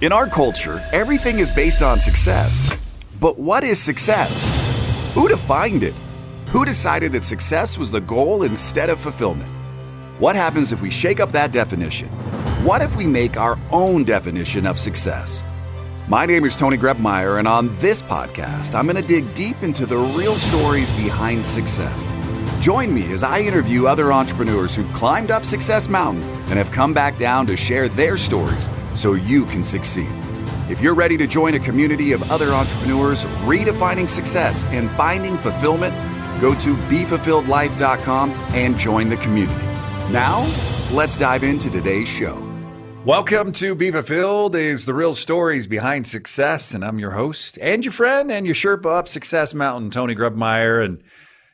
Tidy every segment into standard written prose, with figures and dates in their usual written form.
In our culture, everything is based on success. But what is success? Who defined it? Who decided that success was the goal instead of fulfillment? What happens if we shake up that definition? What if we make our own definition of success? My name is Tony Grebmeyer, and on this podcast, I'm going to dig deep into the real stories behind success. Join me as I interview other entrepreneurs who've climbed up Success Mountain and have come back down to share their stories so you can succeed. If you're ready to join a community of other entrepreneurs redefining success and finding fulfillment, go to BeFulfilledLife.com and join the community. Now, let's dive into today's show. Welcome to Be Fulfilled, is the real stories behind success, and I'm your host and your friend and your Sherpa up Success Mountain, Tony Grebmeyer. And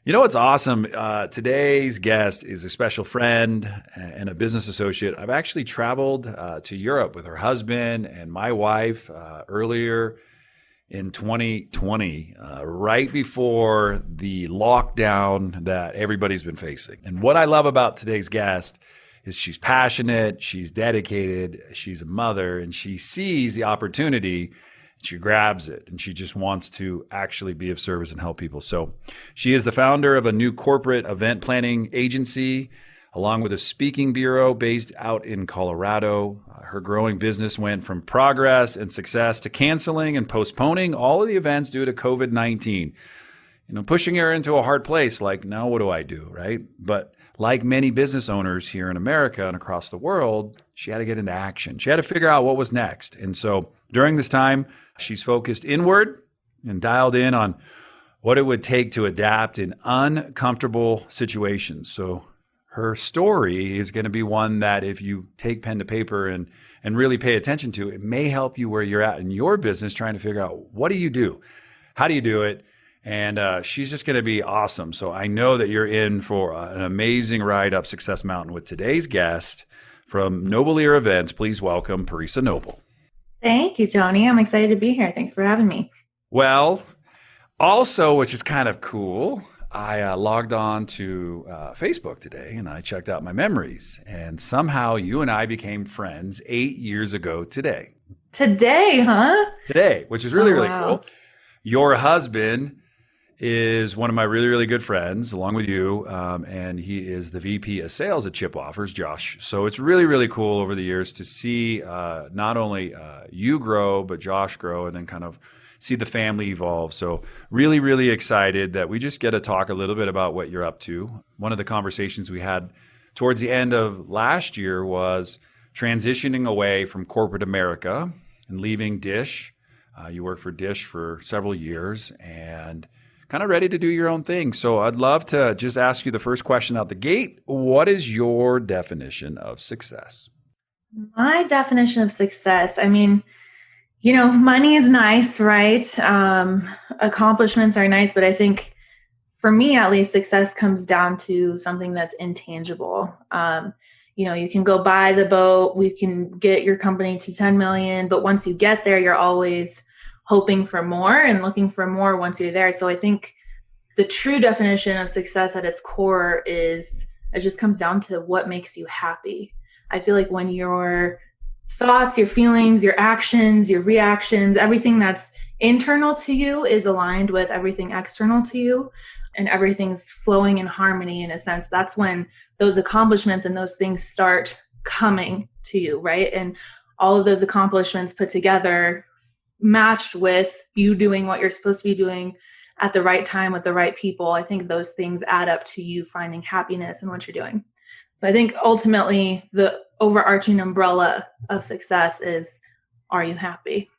you know what's awesome? Today's guest is a special friend and a business associate. I've actually traveled to Europe with her husband and my wife earlier in 2020, right before the lockdown that everybody's been facing. And what I love about today's guest is she's passionate, she's dedicated, she's a mother, and she sees the opportunity, she grabs it, and she just wants to actually be of service and help people. So she is the founder of a new corporate event planning agency, along with a speaking bureau based out in Colorado. Her growing business went from progress and success to canceling and postponing all of the events due to COVID-19. Pushing her into a hard place, like, now what do I do, right? But like many business owners here in America and across the world, she had to get into action. She had to figure out what was next. And so during this time, she's focused inward and dialed in on what it would take to adapt in uncomfortable situations. So her story is going to be one that if you take pen to paper and really pay attention to, it may help you where you're at in your business trying to figure out, what do you do? How do you do it? And she's just going to be awesome. So I know that you're in for an amazing ride up Success Mountain with today's guest from Noble Events. Please welcome Paresa Noble. Thank you, Tony. I'm excited to be here. Thanks for having me. Well, also, which is kind of cool, I logged on to Facebook today and I checked out my memories. And somehow you and I became friends 8 years ago today. Today, huh? Today, which is really cool. Your husband is one of my really, really good friends, along with you, and he is the VP of Sales at Chip Offers, Josh. So it's really, really cool over the years to see not only you grow, but Josh grow, and then kind of see the family evolve. So really, really excited that we just get to talk a little bit about what you're up to. One of the conversations we had towards the end of last year was transitioning away from corporate America and leaving Dish. You worked for Dish for several years and kind of ready to do your own thing. So I'd love to just ask you the first question out the gate. What is your definition of success? My definition of success, money is nice, right? Accomplishments are nice, but I think for me, at least, success comes down to something that's intangible. You can go buy the boat, we can get your company to 10 million, but once you get there, you're always hoping for more and looking for more once you're there. So I think the true definition of success at its core is, it just comes down to what makes you happy. I feel like when your thoughts, your feelings, your actions, your reactions, everything that's internal to you is aligned with everything external to you, and everything's flowing in harmony in a sense, that's when those accomplishments and those things start coming to you, right? And all of those accomplishments put together, matched with you doing what you're supposed to be doing at the right time with the right people, I think those things add up to you finding happiness in what you're doing. So I think ultimately the overarching umbrella of success is, are you happy?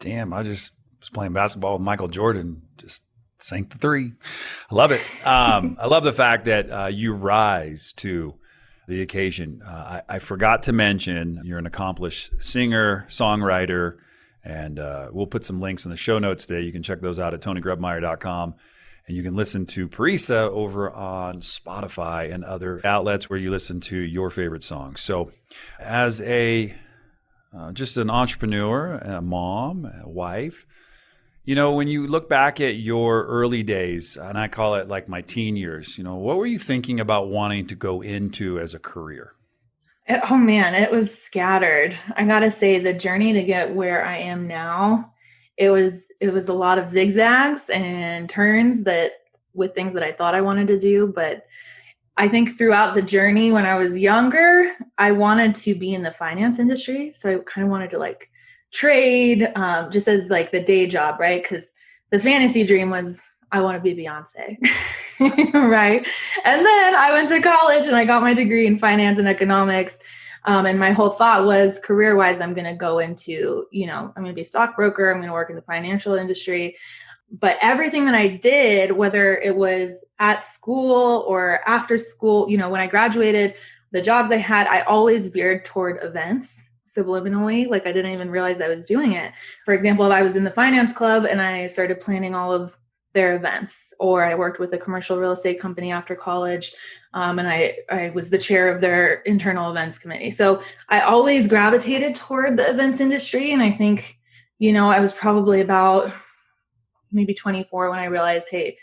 Damn, I just was playing basketball with Michael Jordan, just sank the three. I love it. I love the fact that you rise to the occasion. I forgot to mention you're an accomplished singer, songwriter, and we'll put some links in the show notes today. You can check those out at TonyGrebmeyer.com. And you can listen to Paresa over on Spotify and other outlets where you listen to your favorite songs. So as just an entrepreneur, a mom, a wife, when you look back at your early days, and I call it like my teen years, what were you thinking about wanting to go into as a career? Oh man, it was scattered. I gotta say, the journey to get where I am now, it was a lot of zigzags and turns that with things that I thought I wanted to do. But I think throughout the journey when I was younger, I wanted to be in the finance industry. So I kind of wanted to like trade, just as like the day job, right? Because the fantasy dream was I want to be Beyonce, right? And then I went to college and I got my degree in finance and economics. And my whole thought was career wise, I'm going to go into, I'm going to be a stockbroker. I'm going to work in the financial industry. But everything that I did, whether it was at school or after school, when I graduated, the jobs I had, I always veered toward events subliminally. Like I didn't even realize I was doing it. For example, if I was in the finance club and I started planning all of their events, or I worked with a commercial real estate company after college, and I was the chair of their internal events committee. So I always gravitated toward the events industry. And I think, I was probably about maybe 24 when I realized, hey,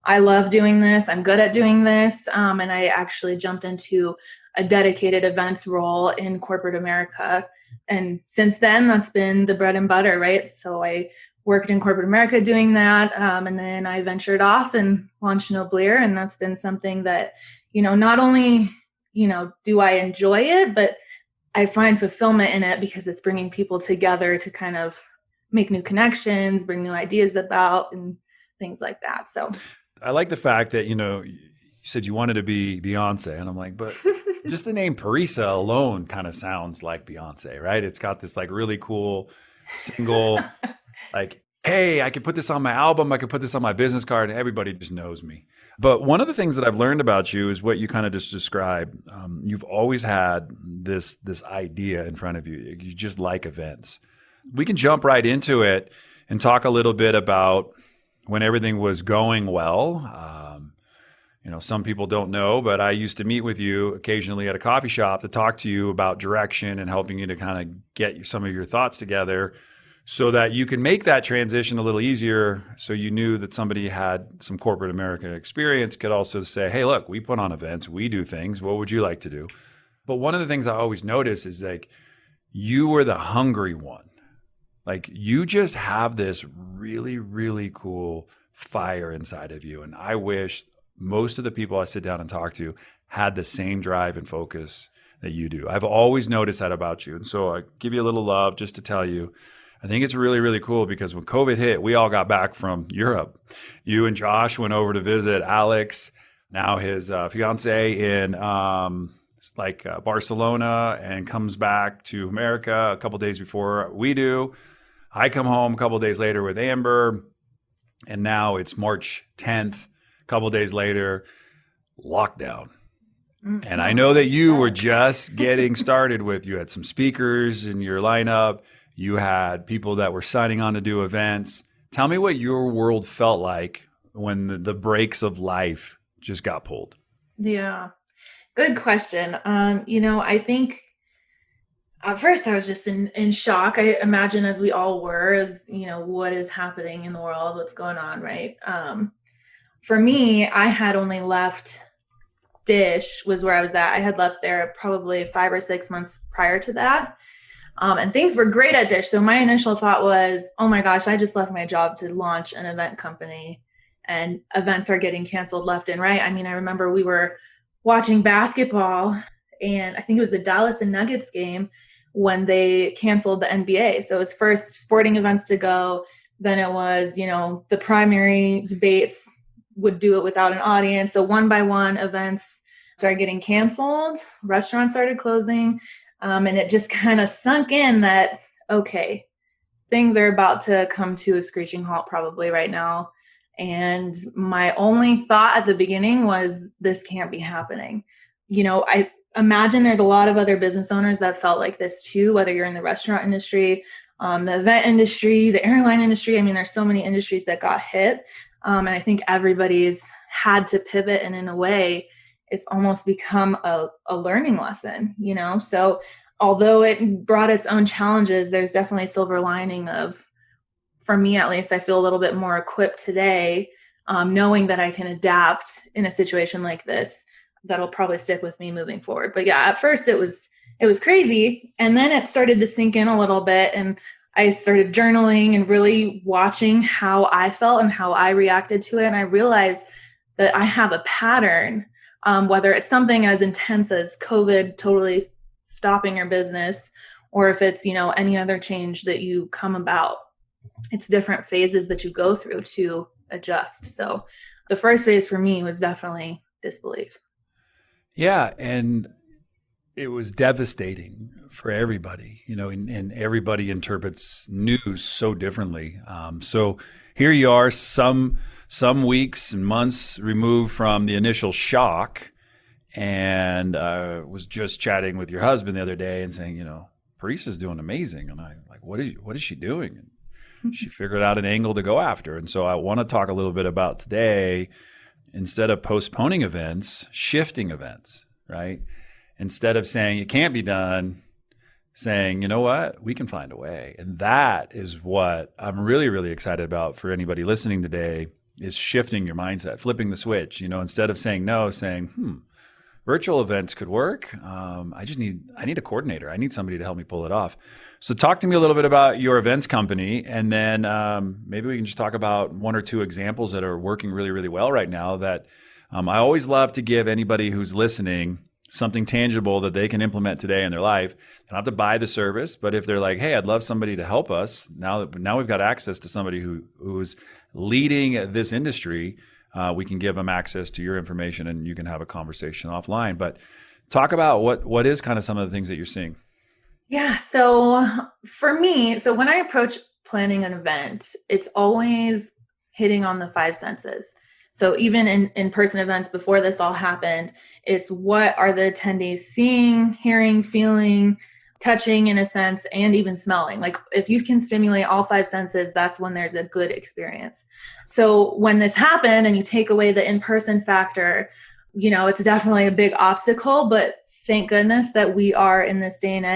I love doing this. I'm good at doing this. And I actually jumped into a dedicated events role in corporate America. And since then, that's been the bread and butter, right? So I worked in corporate America doing that. And then I ventured off and launched Noble. And that's been something that, not only, do I enjoy it, but I find fulfillment in it because it's bringing people together to kind of make new connections, bring new ideas about, and things like that. So I like the fact that, you said you wanted to be Beyonce. And I'm like, but just the name Paresa alone kind of sounds like Beyonce, right? It's got this like really cool single, like, hey, I could put this on my album. I could put this on my business card and everybody just knows me. But one of the things that I've learned about you is what you kind of just described. You've always had this idea in front of you. You just like events. We can jump right into it and talk a little bit about when everything was going well. Some people don't know, but I used to meet with you occasionally at a coffee shop to talk to you about direction and helping you to kind of get some of your thoughts together so that you can make that transition a little easier. So you knew that somebody had some corporate American experience could also say, hey, look, we put on events, we do things. What would you like to do? But one of the things I always notice is like you were the hungry one. Like you just have this really, really cool fire inside of you. And I wish most of the people I sit down and talk to had the same drive and focus that you do. I've always noticed that about you. And so I give you a little love just to tell you, I think it's really, really cool because when COVID hit, we all got back from Europe. You and Josh went over to visit Alex, now his fiance in Barcelona, and comes back to America a couple days before we do. I come home a couple of days later with Amber, and now it's March 10th. A couple of days later, lockdown. Mm-hmm. And I know that you were just getting started with, you had some speakers in your lineup. You had people that were signing on to do events. Tell me what your world felt like when the brakes of life just got pulled. Yeah, good question. I think at first I was just in shock. I imagine as we all were, as what is happening in the world, what's going on, right? For me, I had only left Dish was where I was at. I had left there probably 5 or 6 months prior to that. And things were great at Dish. So my initial thought was, oh my gosh, I just left my job to launch an event company and events are getting canceled left and right. I mean, I remember we were watching basketball and I think it was the Dallas and Nuggets game when they canceled the NBA. So it was first sporting events to go. Then it was, the primary debates would do it without an audience. So one by one events started getting canceled. Restaurants started closing. And it just kind of sunk in that, okay, things are about to come to a screeching halt probably right now. And my only thought at the beginning was, this can't be happening. I imagine there's a lot of other business owners that felt like this too, whether you're in the restaurant industry, the event industry, the airline industry. I mean, there's so many industries that got hit. And I think everybody's had to pivot. And in a way, it's almost become a learning lesson, So although it brought its own challenges, there's definitely a silver lining of, for me at least, I feel a little bit more equipped today, knowing that I can adapt in a situation like this. That'll probably stick with me moving forward. But yeah, at first it was it was crazy. And then it started to sink in a little bit. And I started journaling and really watching how I felt and how I reacted to it. And I realized that I have a pattern, whether it's something as intense as COVID totally stopping your business, or if it's, any other change that you come about. It's different phases that you go through to adjust. So the first phase for me was definitely disbelief. Yeah. And it was devastating for everybody, and everybody interprets news so differently. So here you are, some weeks and months removed from the initial shock, and was just chatting with your husband the other day and saying, Paresa's doing amazing. And I like, what is she doing? And she figured out an angle to go after. And so I want to talk a little bit about today, instead of postponing events, shifting events, right? Instead of saying it can't be done, saying, you know what, we can find a way. And that is what I'm really, really excited about for anybody listening today, is shifting your mindset, flipping the switch, instead of saying no, saying, virtual events could work. I need a coordinator. I need somebody to help me pull it off. So talk to me a little bit about your events company, and then maybe we can just talk about one or two examples that are working really, really well right now that I always love to give anybody who's listening something tangible that they can implement today in their life. They don't have to buy the service, but if they're like, hey, I'd love somebody to help us, now we've got access to somebody who's leading this industry, we can give them access to your information and you can have a conversation offline. But talk about what is kind of some of the things that you're seeing. Yeah. So for me, when I approach planning an event, it's always hitting on the five senses. So even in in-person events before this all happened, it's what are the attendees seeing, hearing, feeling, touching in a sense, and even smelling. Like if you can stimulate all five senses, that's when there's a good experience. So when this happened and you take away the in-person factor, it's definitely a big obstacle, but thank goodness that we are in this day and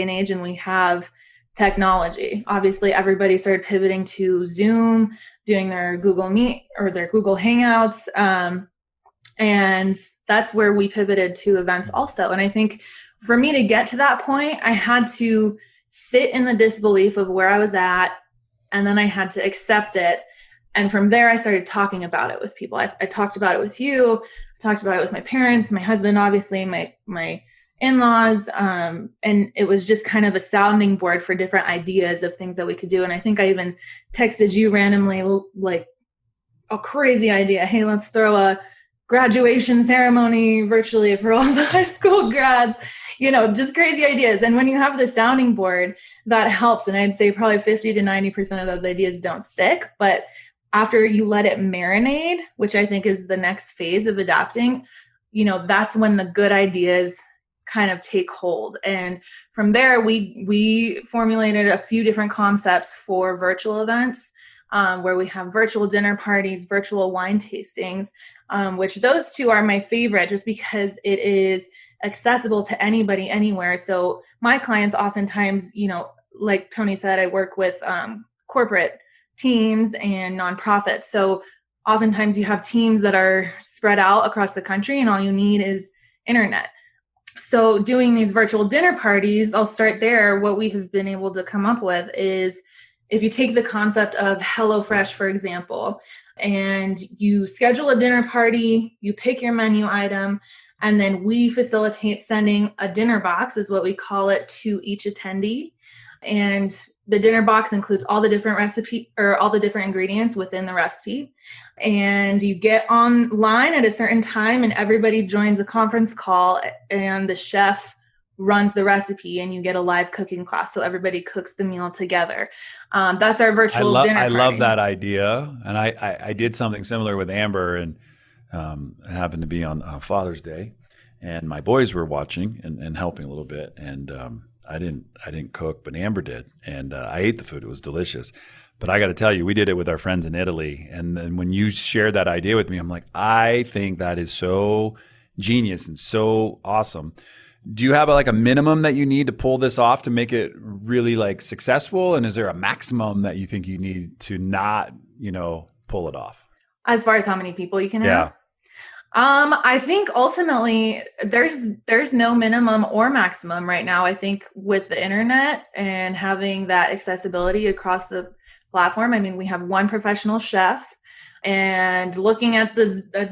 age and we have technology. Obviously, everybody started pivoting to Zoom, doing their Google Meet or their Google Hangouts. And that's where we pivoted to events also. And I think for me to get to that point, I had to sit in the disbelief of where I was at, and then I had to accept it. And from there, I started talking about it with people. I talked about it with you, I talked about it with my parents, my husband, obviously, my in-laws. And it was just kind of a sounding board for different ideas of things that we could do. And I think I even texted you randomly, like a crazy idea. Hey, let's throw a graduation ceremony virtually for all the high school grads, just crazy ideas. And when you have the sounding board, that helps. And I'd say probably 50 to 90% of those ideas don't stick. But after you let it marinate, which I think is the next phase of adapting, that's when the good ideas kind of take hold. And from there, we formulated a few different concepts for virtual events, where we have virtual dinner parties, virtual wine tastings, which those two are my favorite just because it is accessible to anybody anywhere. So my clients oftentimes, like Tony said, I work with corporate teams and nonprofits. So oftentimes you have teams that are spread out across the country and all you need is internet. So doing these virtual dinner parties, I'll start there. What we have been able to come up with is, if you take the concept of HelloFresh, for example, and you schedule a dinner party, you pick your menu item, and then we facilitate sending a dinner box, is what we call it, to each attendee. And the dinner box includes all the different all the different ingredients within the recipe. And you get online at a certain time and everybody joins a conference call and the chef runs the recipe and you get a live cooking class. So everybody cooks the meal together. That's our virtual dinner party. I love that idea. And I did something similar with Amber, and it happened to be on Father's Day, and my boys were watching and helping a little bit. And I didn't cook, but Amber did. And I ate the food. It was delicious. But I got to tell you, we did it with our friends in Italy. And then when you shared that idea with me, I'm like, I think that is so genius and so awesome. Do you have a minimum that you need to pull this off to make it really successful? And is there a maximum that you think you need to not, pull it off? As far as how many people you can have? I think ultimately there's no minimum or maximum right now. I think with the internet and having that accessibility across the platform, I mean, we have one professional chef, and looking at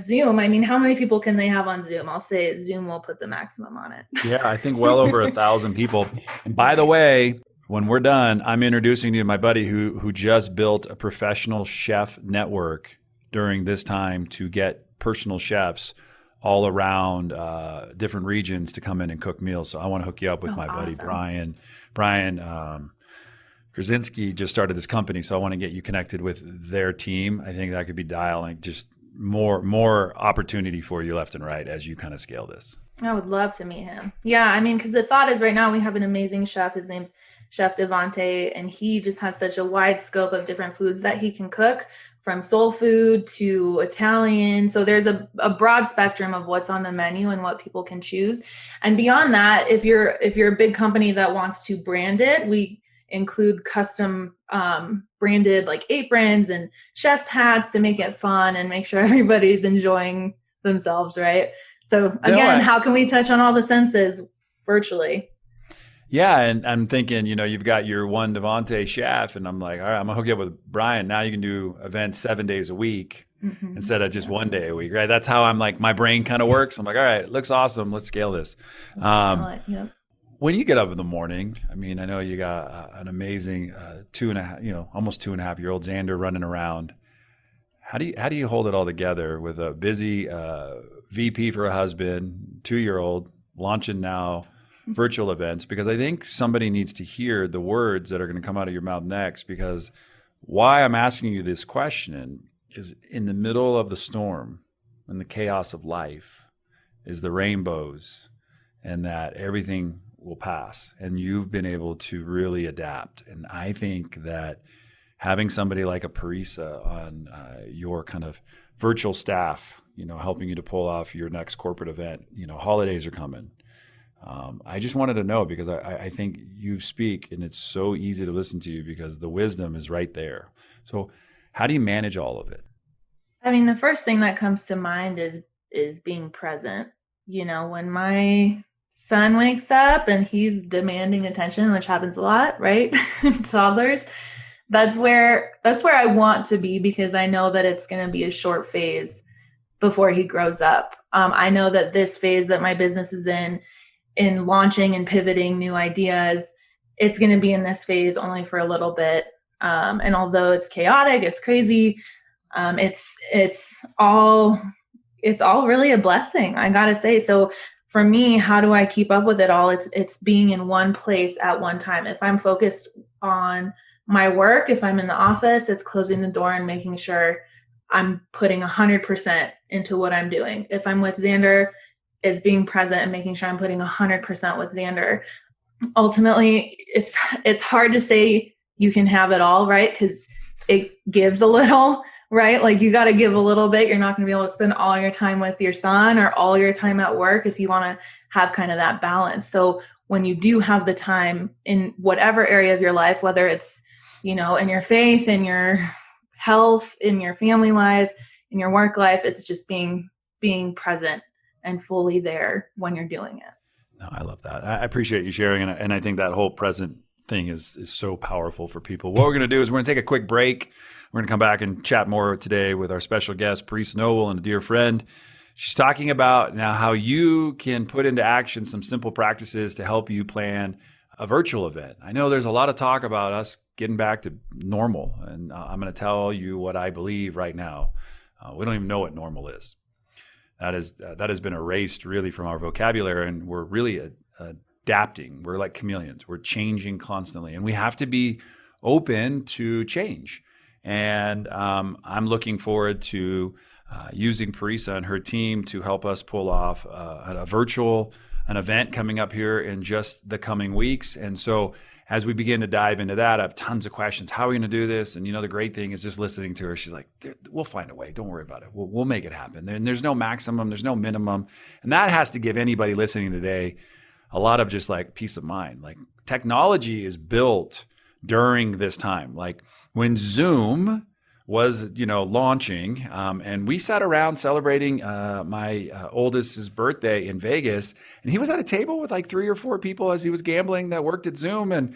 Zoom, I mean, how many people can they have on Zoom? I'll say Zoom will put the maximum on it. Yeah, I think well over 1,000 people. And by the way, when we're done, I'm introducing you to my buddy who just built a professional chef network during this time to get personal chefs all around different regions to come in and cook meals. So I want to hook you up with my buddy, awesome. Brian. Brian Krasinski just started this company, so I want to get you connected with their team. I think that could be dialing just more opportunity for you left and right as you kind of scale this. I would love to meet him. Yeah, I mean, because the thought is right now we have an amazing chef. His name's Chef Devante, and he just has such a wide scope of different foods that he can cook, from soul food to Italian. So there's a broad spectrum of what's on the menu and what people can choose. And beyond that, if you're a big company that wants to brand it, we include custom branded like aprons and chef's hats to make it fun and make sure everybody's enjoying themselves, right? So again, how can we touch on all the senses virtually? Yeah, and I'm thinking, you've got your one Devante chef, and I'm like, all right, I'm gonna hook you up with Brian. Now you can do events 7 days a week instead of just 1 day a week, right? That's how I'm like, my brain kind of works. I'm like, all right, it looks awesome. Let's scale this. Yep. When you get up in the morning, I mean, I know you got an amazing almost 2.5-year-old Xander running around. How do you hold it all together with a busy VP for a husband, 2-year-old launching now virtual events? Because I think somebody needs to hear the words that are going to come out of your mouth next, because why I'm asking you this question is in the middle of the storm and the chaos of life is the rainbows, and that everything will pass, and you've been able to really adapt. And I think that having somebody like a Paresa on your kind of virtual staff, helping you to pull off your next corporate event, holidays are coming. I just wanted to know, because I think you speak and it's so easy to listen to you because the wisdom is right there. So how do you manage all of it? I mean, the first thing that comes to mind is being present. When my son wakes up and he's demanding attention, which happens a lot, right? Toddlers, that's where I want to be, because I know that it's going to be a short phase before he grows up. I know that this phase that my business is in launching and pivoting new ideas, it's going to be in this phase only for a little bit. And although it's chaotic, it's crazy, it's all really a blessing, I gotta say. So for me, how do I keep up with it all? It's being in one place at one time. If I'm focused on my work, if I'm in the office, it's closing the door and making sure I'm putting 100% into what I'm doing. If I'm with Xander, it's being present and making sure I'm putting 100% with Xander. Ultimately, it's hard to say you can have it all, right? Because it gives a little, right? Like you got to give a little bit. You're not going to be able to spend all your time with your son or all your time at work if you want to have kind of that balance. So when you do have the time in whatever area of your life, whether it's, in your faith, in your health, in your family life, in your work life, it's just being present and fully there when you're doing it. No, I love that. I appreciate you sharing. And I think that whole present thing is so powerful for people. What we're going to do is we're going to take a quick break. We're going to come back and chat more today with our special guest, Paresa Noble, and a dear friend. She's talking about now how you can put into action some simple practices to help you plan a virtual event. I know there's a lot of talk about us getting back to normal, and I'm going to tell you what I believe right now. We don't even know what normal is. That has been erased really from our vocabulary, and we're really adapting. We're like chameleons. We're changing constantly, and we have to be open to change. And I'm looking forward to using Paresa and her team to help us pull off an event coming up here in just the coming weeks. And so as we begin to dive into that, I have tons of questions. How are we going to do this? And the great thing is just listening to her. She's like, we'll find a way. Don't worry about it. We'll make it happen. And there's no maximum. There's no minimum. And that has to give anybody listening today a lot of just like peace of mind. Like technology is built during this time. Like when Zoom was, launching. And we sat around celebrating my oldest's birthday in Vegas. And he was at a table with like 3 or 4 people as he was gambling that worked at Zoom. And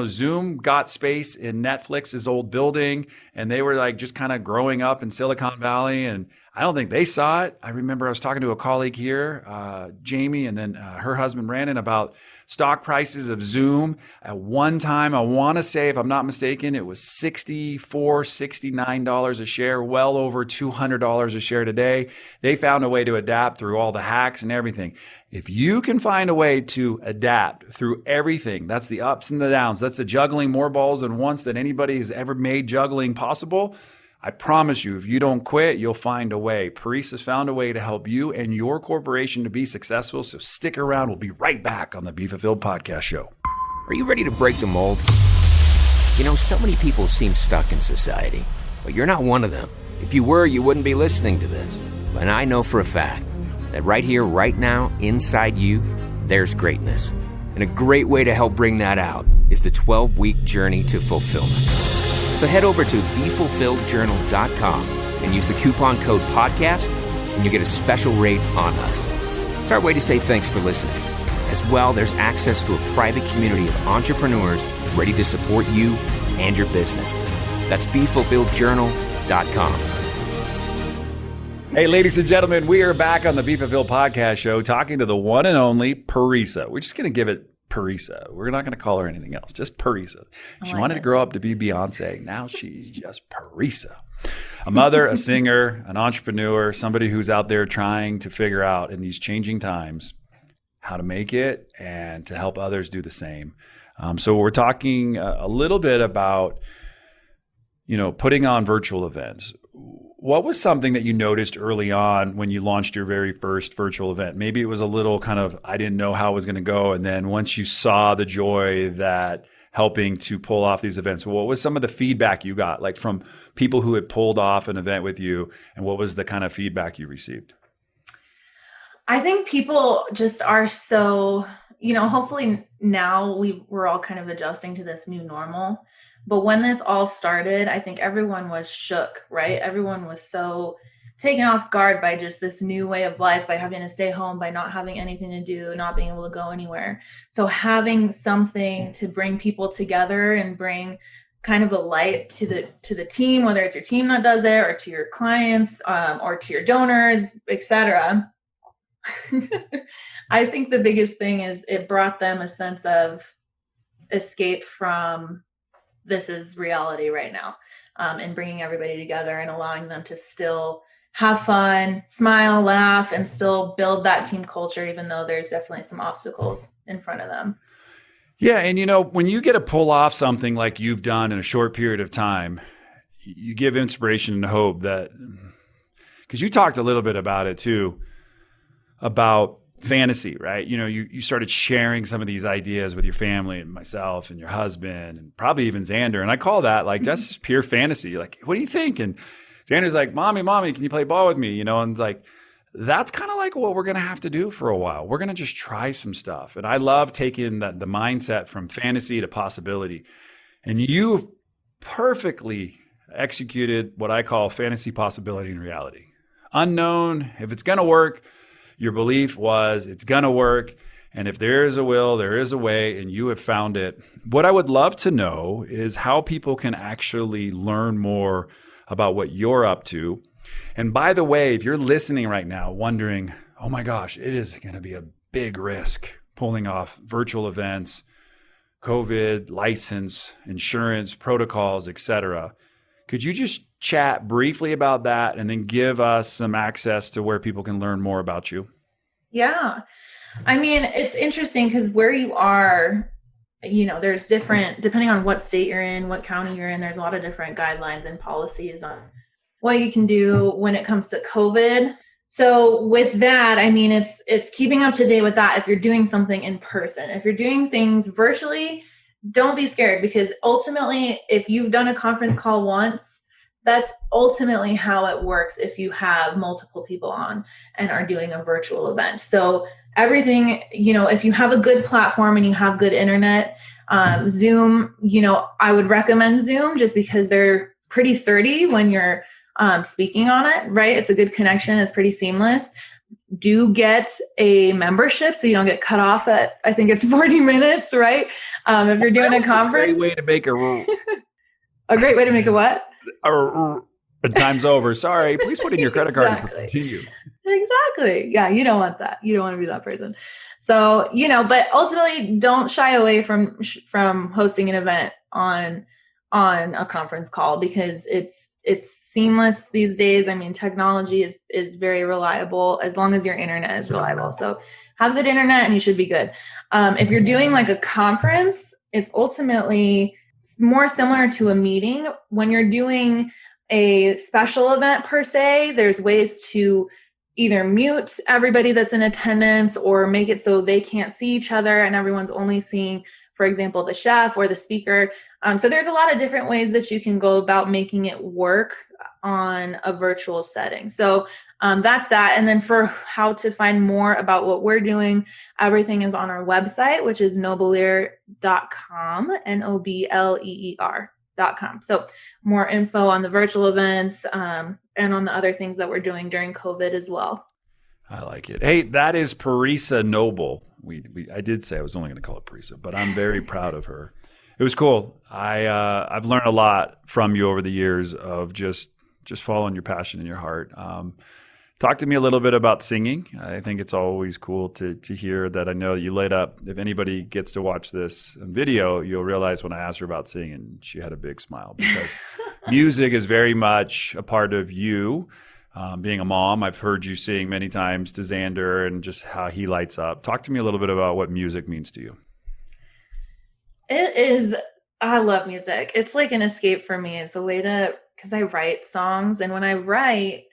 Zoom got space in Netflix's old building, and they were like just kind of growing up in Silicon Valley. And I don't think they saw it. I remember I was talking to a colleague here, Jamie, and then her husband, Brandon, about stock prices of Zoom. At one time, I want to say, if I'm not mistaken, it was $64, $69 a share, well over $200 a share today. They found a way to adapt through all the hacks and everything. If you can find a way to adapt through everything, that's the ups and the downs. That's the juggling more balls than once that anybody has ever made juggling possible. I promise you, if you don't quit, you'll find a way. Paresa's found a way to help you and your corporation to be successful. So stick around. We'll be right back on the Be Fulfilled podcast show. Are you ready to break the mold? So many people seem stuck in society, but you're not one of them. If you were, you wouldn't be listening to this. And I know for a fact that right here, right now, inside you, there's greatness. And a great way to help bring that out is the 12-week journey to fulfillment. So head over to BeFulfilledJournal.com and use the coupon code podcast, and you get a special rate on us. It's our way to say thanks for listening. As well, there's access to a private community of entrepreneurs ready to support you and your business. That's BeFulfilledJournal.com. Hey, ladies and gentlemen, we are back on the Be Fulfilled podcast show talking to the one and only Paresa. We're just going to give it Paresa. We're not going to call her anything else, just Paresa. She wanted to grow up to be Beyonce. Now she's just Paresa. A mother, a singer, an entrepreneur, somebody who's out there trying to figure out in these changing times how to make it and to help others do the same. So we're talking a little bit about, putting on virtual events. What was something that you noticed early on when you launched your very first virtual event? Maybe it was a little kind of, I didn't know how it was going to go. And then once you saw the joy that helping to pull off these events, what was some of the feedback you got, like from people who had pulled off an event with you? And what was the kind of feedback you received? I think people just are so, hopefully now we're all kind of adjusting to this new normal. But when this all started, I think everyone was shook, right? Everyone was so taken off guard by just this new way of life, by having to stay home, by not having anything to do, not being able to go anywhere. So having something to bring people together and bring kind of a light to the team, whether it's your team that does it or to your clients or to your donors, etc. I think the biggest thing is it brought them a sense of escape from this is reality right now, and bringing everybody together and allowing them to still have fun, smile, laugh, and still build that team culture, even though there's definitely some obstacles in front of them. Yeah. And, when you get to pull off something like you've done in a short period of time, you give inspiration and hope that, because you talked a little bit about it too, about fantasy, right? You started sharing some of these ideas with your family and myself and your husband and probably even Xander. And I call that that's just pure fantasy. Like, what do you think? And Xander's like, mommy, can you play ball with me? And it's like, that's kind of like what we're going to have to do for a while. We're going to just try some stuff. And I love taking the mindset from fantasy to possibility. And you've perfectly executed what I call fantasy, possibility, and reality. Unknown, if it's going to work. Your belief was it's going to work. And if there is a will, there is a way, and you have found it. What I would love to know is how people can actually learn more about what you're up to. And by the way, if you're listening right now wondering, oh my gosh, it is going to be a big risk pulling off virtual events, COVID, license, insurance, protocols, etc. Could you just chat briefly about that and then give us some access to where people can learn more about you? Yeah. I mean, it's interesting because where you are, there's different, depending on what state you're in, what county you're in, there's a lot of different guidelines and policies on what you can do when it comes to COVID. So with that, I mean, it's keeping up to date with that. If you're doing something in person, if you're doing things virtually, don't be scared, because ultimately, if you've done a conference call once, that's ultimately how it works if you have multiple people on and are doing a virtual event. So everything, if you have a good platform and you have good internet, Zoom, I would recommend Zoom just because they're pretty sturdy when you're speaking on it, right? It's a good connection. It's pretty seamless. Do get a membership so you don't get cut off at, I think it's 40 minutes, right? If you're doing a conference. A great way to make A great way to make a what? Time's over. Sorry. Please put in your credit card and continue. Exactly. Yeah, you don't want that. You don't want to be that person. So, but ultimately don't shy away from hosting an event on a conference call, because it's seamless these days. I mean, technology is very reliable as long as your internet is reliable. So have good internet and you should be good. If you're doing like a conference, it's ultimately more similar to a meeting. When you're doing a special event per se, there's ways to either mute everybody that's in attendance or make it so they can't see each other and everyone's only seeing, for example, the chef or the speaker. So there's a lot of different ways that you can go about making it work on a virtual setting. So that's that. And then for how to find more about what we're doing, everything is on our website, which is nobleer.com, nobleer.com. So more info on the virtual events and on the other things that we're doing during COVID as well. I like it. Hey, that is Paresa Noble. I did say I was only going to call it Paresa, but I'm very proud of her. It was cool. I've learned a lot from you over the years of just following your passion in your heart. Talk to me a little bit about singing. I think it's always cool to hear that. I know you laid up. If anybody gets to watch this video, you'll realize when I asked her about singing, she had a big smile, because music is very much a part of you. Being a mom, I've heard you sing many times to Xander and just how he lights up. Talk to me a little bit about what music means to you. It is. I love music. It's like an escape for me. It's a way because I write songs, and when I write,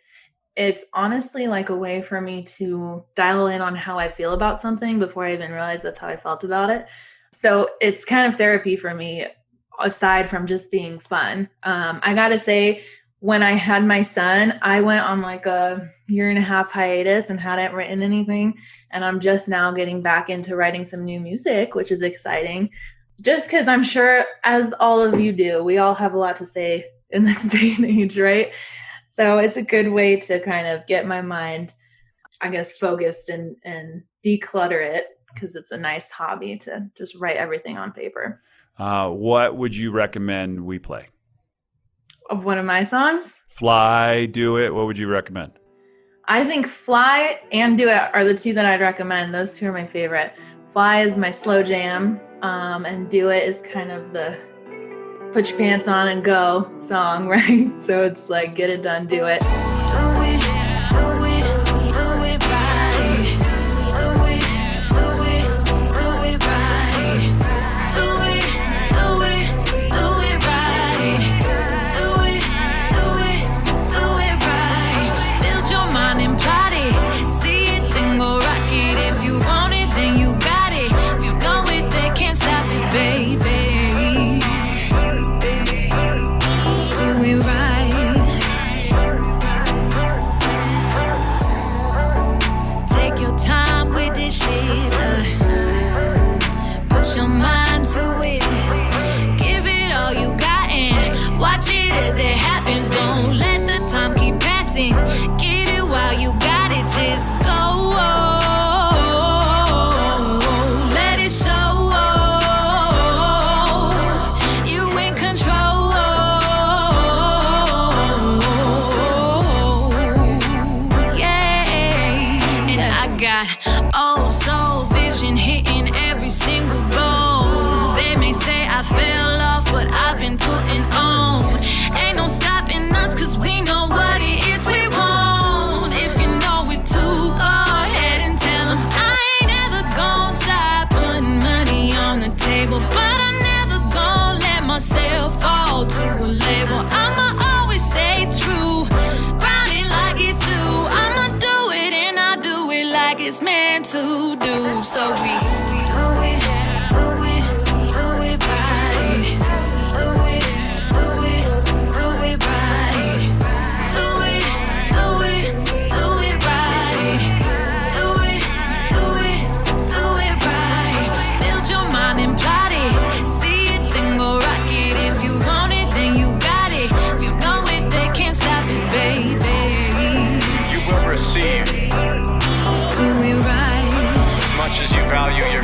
it's honestly like a way for me to dial in on how I feel about something before I even realize that's how I felt about it. So it's kind of therapy for me, aside from just being fun. I got to say, when I had my son, I went on like a 1.5 year hiatus and hadn't written anything. And I'm just now getting back into writing some new music, which is exciting. Just because I'm sure, as all of you do, we all have a lot to say in this day and age, right? So it's a good way to kind of get my mind, I guess, focused and declutter it, because it's a nice hobby to just write everything on paper. What would you recommend we play? Of one of my songs? Fly, Do It. What would you recommend? I think Fly and Do It are the two that I'd recommend. Those two are my favorite. Fly is my slow jam, and Do It is kind of the put your pants on and go song, right? So it's like, get it done, do it. Do it, do it, do it right. Do it, do it, do it right. Do it, do it, do it right. Do it, do it, do it right. Build your mind and plot it. See it, then go rock it. If you want it, then you got it. If you know it, they can't stop it, baby. Do it right.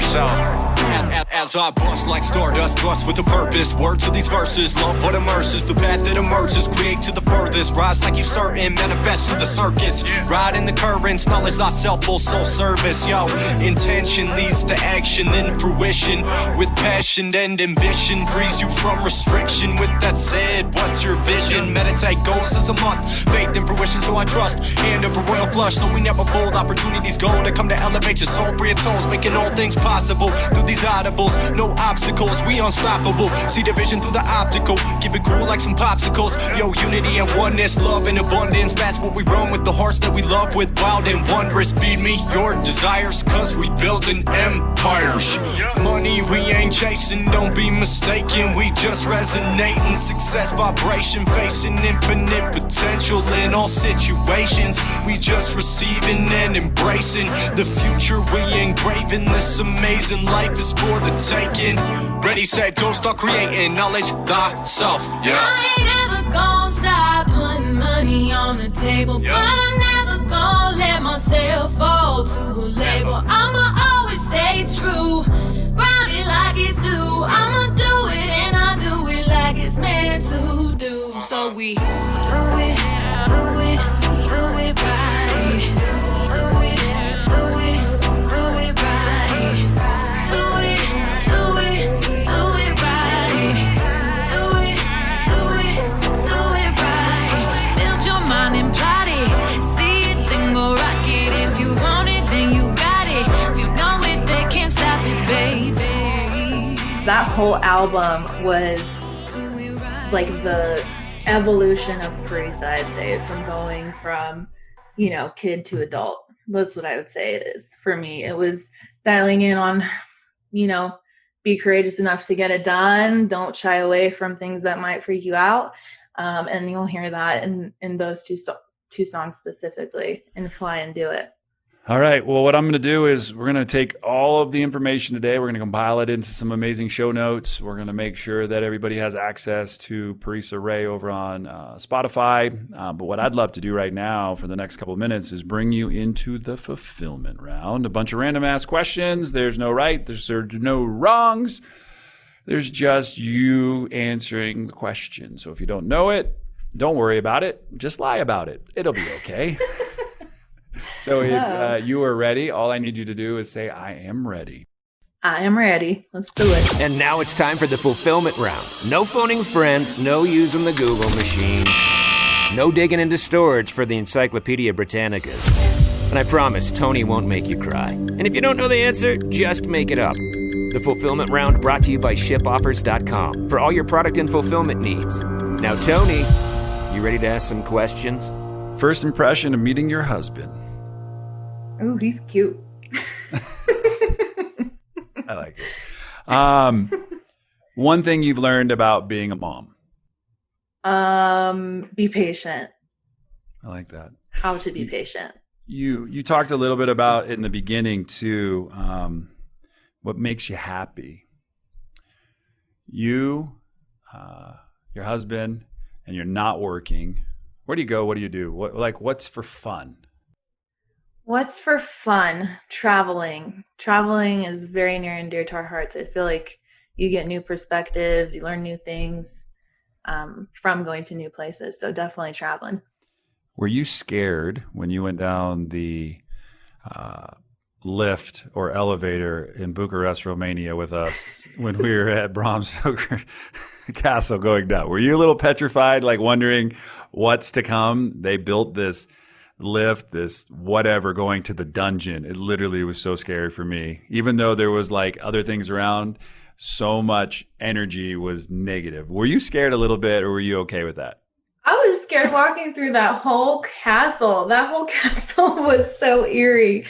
yourself. As I bust like stardust, thrust with a purpose. Words of these verses, love what immerses. The path that emerges, create to the furthest. Rise like you certain, manifest through the circuits. Ride in the currents, knowledge thyself, full soul service. Yo, intention leads to action, then fruition. With passion and ambition, frees you from restriction. With that said, what's your vision? Meditate, goals is a must. Faith and fruition, so I trust. Hand of a royal flush, so we never fold. Opportunities go to come to elevate your soul, free your toes, making all things possible through these audibles. No obstacles, we unstoppable. See the vision through the optical. Keep it cool like some popsicles. Yo, unity and oneness, love and abundance. That's what we run with, the hearts that we love with. Wild and wondrous. Feed me your desires, cause we build an empire. Money we ain't chasing, don't be mistaken. We just resonating. Success vibration, facing infinite potential in all situations. We just receiving and embracing the future we engraving. This amazing life is for the taking. Ready, set, go, start creating. Knowledge thyself, yeah. I ain't ever gonna stop putting money on the table, but I'm never gonna let myself fall to a label. I'ma always stay true, grounded like it's due. I'ma do it and I do it like it's meant to do. So we do it, do it, do it right. Do it, do it, do it right. Do it, do it, do it right. Do it, do it, do it right. Build your mind and plot it. See it, then go rock it. If you want it, then you got it. If you know it, they can't stop it, baby. That whole album was like the evolution of Paresa, I'd say, from going from, kid to adult. That's what I would say it is. For me, it was dialing in on, be courageous enough to get it done. Don't shy away from things that might freak you out. And you'll hear that in those two songs specifically, in Fly and Do It. All right. Well, what I'm going to do is we're going to take all of the information today. We're going to compile it into some amazing show notes. We're going to make sure that everybody has access to Paresa Ray over on Spotify. But what I'd love to do right now for the next couple of minutes is bring you into the fulfillment round. A bunch of random ass questions. There's no right. There's no wrongs. There's just you answering the question. So if you don't know it, don't worry about it. Just lie about it. It'll be okay. So if you are ready, all I need you to do is say, I am ready. I am ready. Let's do it. And now it's time for the fulfillment round. No phoning a friend, no using the Google machine, no digging into storage for the Encyclopedia Britannicas. And I promise Tony won't make you cry. And if you don't know the answer, just make it up. The fulfillment round brought to you by shipoffers.com for all your product and fulfillment needs. Now, Tony, you ready to ask some questions? First impression of meeting your husband. Oh, he's cute. I like it. One thing you've learned about being a mom. Be patient. I like that. How to be patient. You talked a little bit about in the beginning too, what makes you happy. You, your husband, and you're not working. Where do you go? What do you do? What's for fun? What's for fun? Traveling. Traveling is very near and dear to our hearts. I feel like you get new perspectives, you learn new things from going to new places. So definitely traveling. Were you scared when you went down the lift or elevator in Bucharest, Romania with us when we were at Bram Stoker Castle going down? Were you a little petrified, like wondering what's to come? They built this lift, this whatever, going to the dungeon. It literally was so scary for me. Even though there was like other things around, so much energy was negative. Were you scared a little bit, or were you okay with that? I was scared walking through that whole castle. That whole castle was so eerie.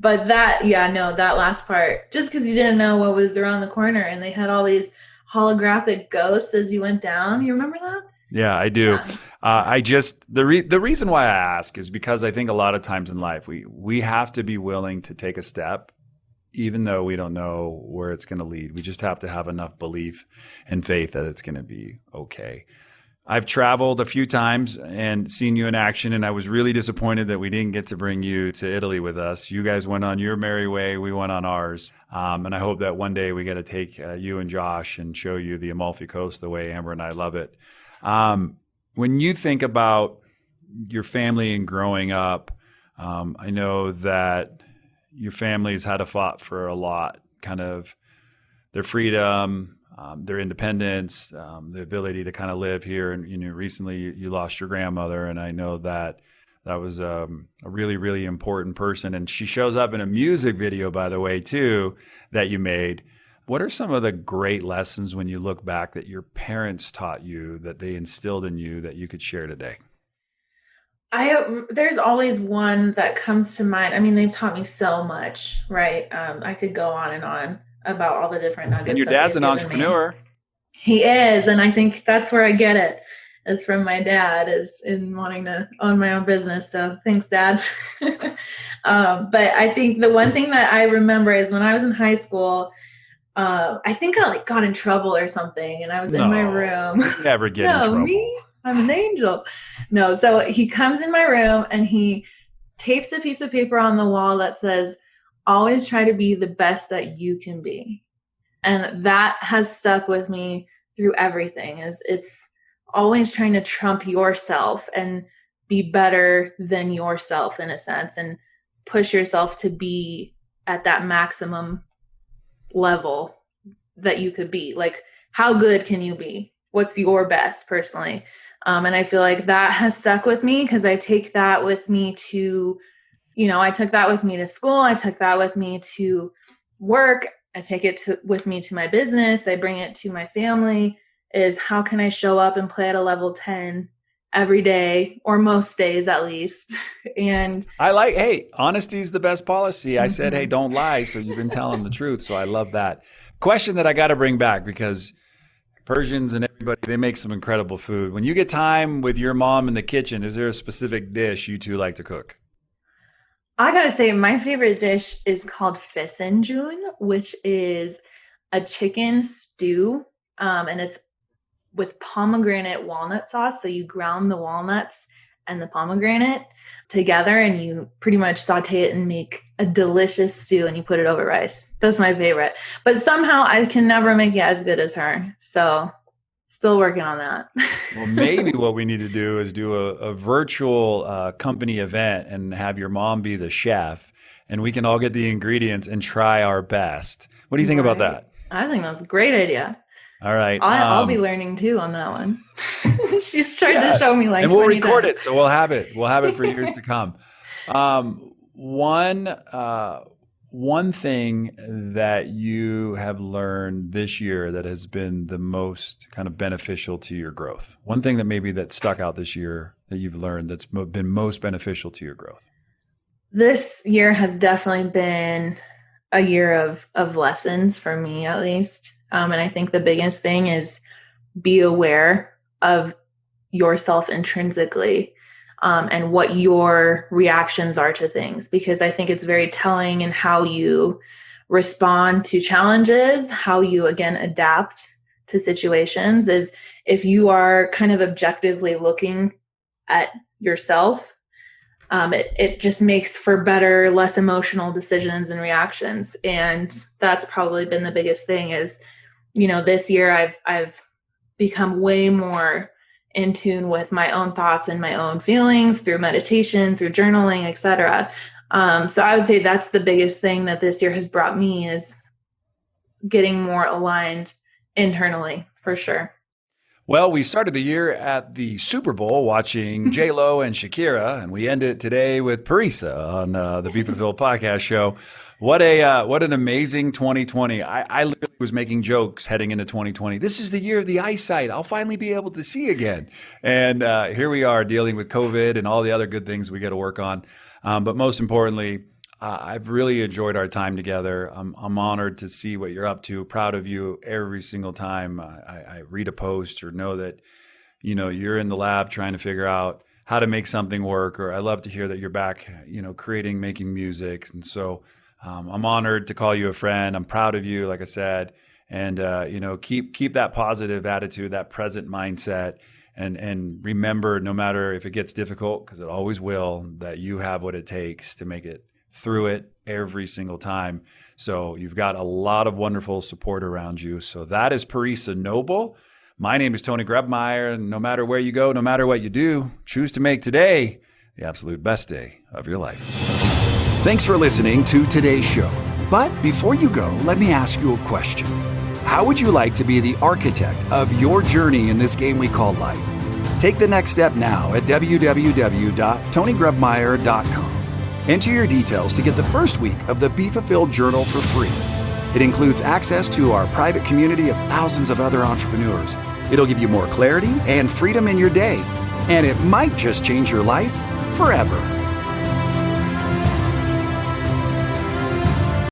But that last part, just because you didn't know what was around the corner, and they had all these holographic ghosts as you went down. You remember that? Yeah, I do. Yeah. The reason why I ask is because I think a lot of times in life we have to be willing to take a step, even though we don't know where it's going to lead. We just have to have enough belief and faith that it's going to be okay. I've traveled a few times and seen you in action, and I was really disappointed that we didn't get to bring you to Italy with us. You guys went on your merry way, we went on ours, and I hope that one day we get to take you and Josh and show you the Amalfi Coast the way Amber and I love it. When you think about your family and growing up, I know that your family's had to fight for a lot, kind of their freedom, their independence, the ability to kind of live here. And, recently you lost your grandmother. And I know that was a really, really important person. And she shows up in a music video, by the way, too, that you made. What are some of the great lessons when you look back that your parents taught you, that they instilled in you, that you could share today? There's always one that comes to mind. I mean, they've taught me so much, right? I could go on and on about all the different nuggets. And your dad's an entrepreneur. He is. And I think that's where I get it, is from my dad, is in wanting to own my own business. So thanks, Dad. But I think the one thing that I remember is when I was in high school, I think I got in trouble or something, and I was in my room. Never get in trouble. Me? I'm an angel. No. So he comes in my room and he tapes a piece of paper on the wall that says, always try to be the best that you can be. And that has stuck with me through everything. It's always trying to trump yourself and be better than yourself in a sense, and push yourself to be at that maximum level that you could be. Like, how good can you be? What's your best personally? And I feel like that has stuck with me because I take that with me to, I took that with me to school. I took that with me to work. I take it with me to my business. I bring it to my family, is how can I show up and play at a level 10 every day, or most days at least. And hey, honesty is the best policy. I said, hey, don't lie. So you've been telling the truth. So I love that. Question that I got to bring back, because Persians and everybody, they make some incredible food. When you get time with your mom in the kitchen, is there a specific dish you two like to cook? I gotta say, my favorite dish is called fisenjun, which is a chicken stew, and it's with pomegranate walnut sauce. So you ground the walnuts and the pomegranate together, and you pretty much saute it and make a delicious stew, and you put it over rice. That's my favorite. But somehow I can never make it as good as her. So still working on that. Well, maybe what we need to do is do a virtual company event and have your mom be the chef, and we can all get the ingredients and try our best. What do you think about that? I think that's a great idea. All right. I'll be learning too on that one. She's trying to show me and we'll record it. So we'll have it. We'll have it for years to come. One thing that you have learned this year that has been the most kind of beneficial to your growth. One thing that maybe that stuck out this year that you've learned that's been most beneficial to your growth. This year has definitely been a year of lessons for me, at least. And I think the biggest thing is be aware of yourself intrinsically, and what your reactions are to things, because I think it's very telling in how you respond to challenges, how you, again, adapt to situations. Is if you are kind of objectively looking at yourself, it just makes for better, less emotional decisions and reactions. And that's probably been the biggest thing is, this year I've become way more in tune with my own thoughts and my own feelings through meditation, through journaling, etc. So I would say that's the biggest thing that this year has brought me, is getting more aligned internally, for sure. Well, we started the year at the Super Bowl watching J-Lo and Shakira, and we end it today with Paresa on the Be Fulfilled podcast show. What an amazing 2020. I literally was making jokes heading into 2020. This is the year of the eyesight. I'll finally be able to see again. And here we are dealing with COVID and all the other good things we got to work on. But most importantly, I've really enjoyed our time together. I'm honored to see what you're up to. Proud of you every single time I read a post or know that, you're in the lab trying to figure out how to make something work. Or I love to hear that you're back, creating, making music. And so I'm honored to call you a friend. I'm proud of you, like I said, and keep that positive attitude, that present mindset. And remember, no matter if it gets difficult, because it always will, that you have what it takes to make it through it every single time. So you've got a lot of wonderful support around you. So that is Paresa Noble. My name is Tony Grebmeyer, and no matter where you go, no matter what you do, choose to make today the absolute best day of your life. Thanks for listening to today's show. But before you go, let me ask you a question. How would you like to be the architect of your journey in this game we call life? Take the next step now at www.tonygrebmeyer.com. Enter your details to get the first week of the Be Fulfilled Journal for free. It includes access to our private community of thousands of other entrepreneurs. It'll give you more clarity and freedom in your day, and it might just change your life forever.